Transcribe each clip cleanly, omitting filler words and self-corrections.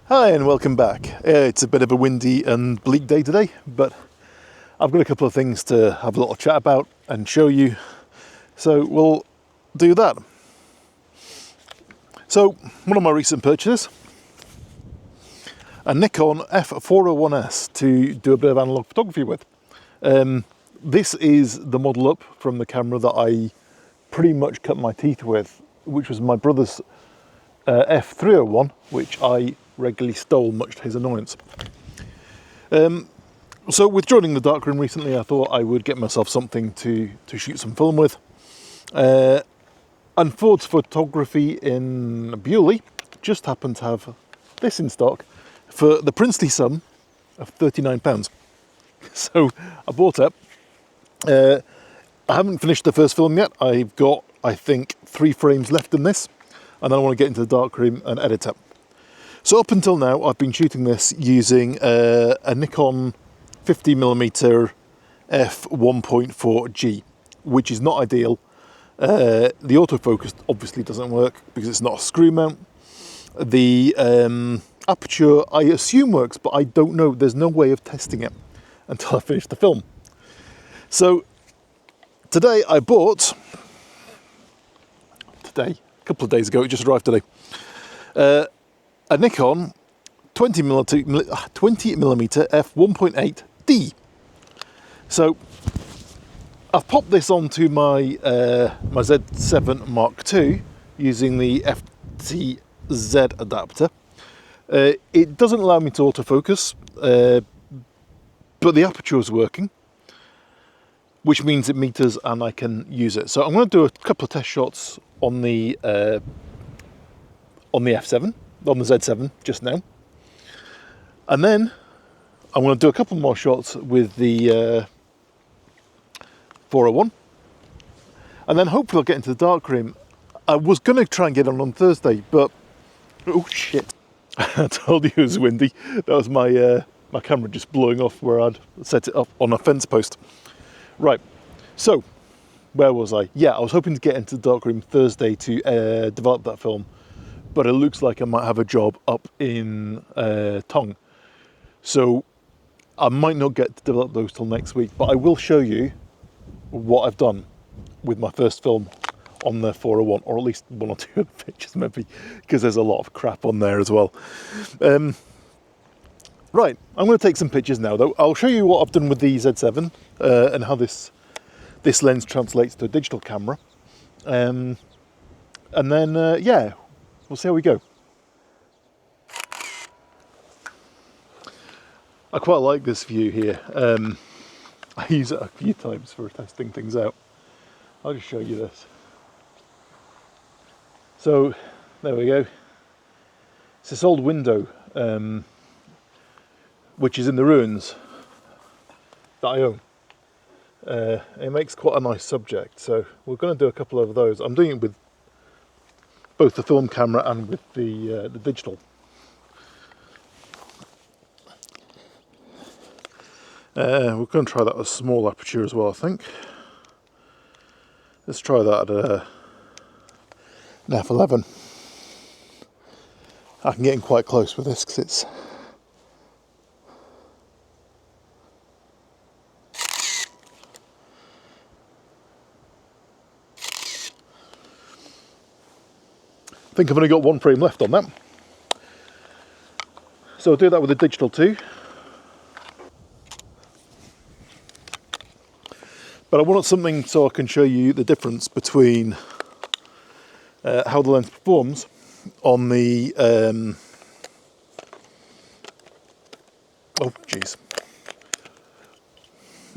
Hi and welcome back. It's a bit of a windy and bleak day today, but I've got a couple of things to have a little chat about and show you, so we'll do that. So, one of my recent purchases, a Nikon F401S to do a bit of analog photography with. This is the model up from the camera that I pretty much cut my teeth with, which was my brother's F301, which I regularly stole, much to his annoyance. So with joining the darkroom recently, I thought I would get myself something to shoot some film with. And Ford's Photography in Bewley just happened to have this in stock for the princely sum of £39. So I bought it. I haven't finished the first film yet. I've got, I think, 3 frames left in this, and then I want to get into the darkroom and edit it. So up until now, I've been shooting this using a Nikon 50mm f1.4G, which is not ideal. The autofocus obviously doesn't work because it's not a screw mount. The aperture, I assume, works, but I don't know. There's no way of testing it until I finish the film. So today I bought, a couple of days ago, it just arrived today, a Nikon 20mm f1.8D. So I've popped this onto my my Z7 Mark II using the FTZ adapter. It doesn't allow me to autofocus, but the aperture is working, which means it meters and I can use it. So I'm going to do a couple of test shots on the F7. On the Z7 just now, and then I'm going to do a couple more shots with the 401, and then hopefully I'll get into the darkroom. I was going to try and get on Thursday, but oh shit, I told you it was windy. That was my my camera just blowing off where I'd set it up on a fence post. Right, so where was I? Yeah, I was hoping to get into the darkroom Thursday to develop that film, but it looks like I might have a job up in Tong. So I might not get to develop those till next week, but I will show you what I've done with my first film on the 401, or at least 1 or 2 of the pictures maybe, because there's a lot of crap on there as well. Right, I'm going to take some pictures now though. I'll show you what I've done with the Z7 and how this lens translates to a digital camera. And then, yeah, we'll see how we go. I quite like this view here. I use it a few times for testing things out. I'll just show you this. So, there we go. It's this old window, which is in the ruins that I own. It makes quite a nice subject, so we're going to do a couple of those. I'm doing it with both the film camera and with the digital. We're going to try that with a small aperture as well, I think. Let's try that at an f11. I can get in quite close with this because it's... I think I've only got 1 frame left on that. So I'll do that with the digital too. But I wanted something so I can show you the difference between how the lens performs on the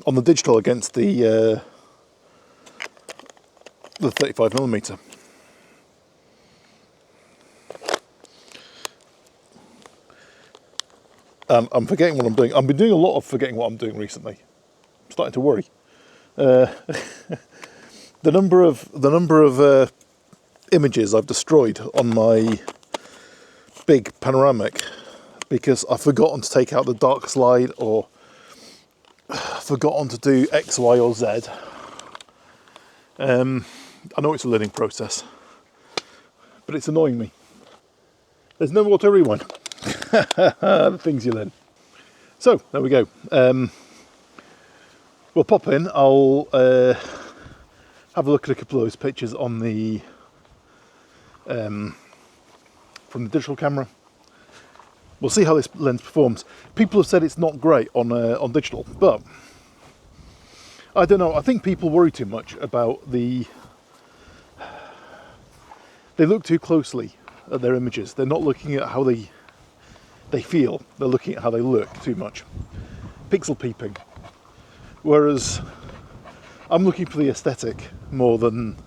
on the digital against the 35mm. I'm forgetting what I'm doing. I've been doing a lot of forgetting what I'm doing recently. I'm starting to worry. The number of images I've destroyed on my big panoramic because I've forgotten to take out the dark slide, or forgotten to do X, Y, or Z. I know it's a learning process, but it's annoying me. There's no auto rewind. The things you learn. So there we go. We'll pop in. I'll have a look at a couple of those pictures on the from the digital camera. We'll see how this lens performs. People have said it's not great on digital, but I don't know. I think people worry too much about they look too closely at their images. They're not looking at how they feel. They're looking at how they look too much. Pixel peeping. Whereas I'm looking for the aesthetic more than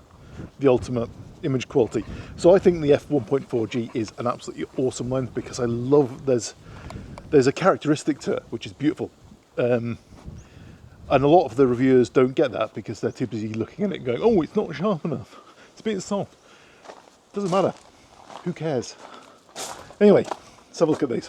the ultimate image quality. So I think the f1.4G is an absolutely awesome lens because I love there's a characteristic to it which is beautiful. And a lot of the reviewers don't get that because they're too busy looking at it and going, oh, it's not sharp enough, it's a bit soft. Doesn't matter, who cares? Anyway, let's have a look at these.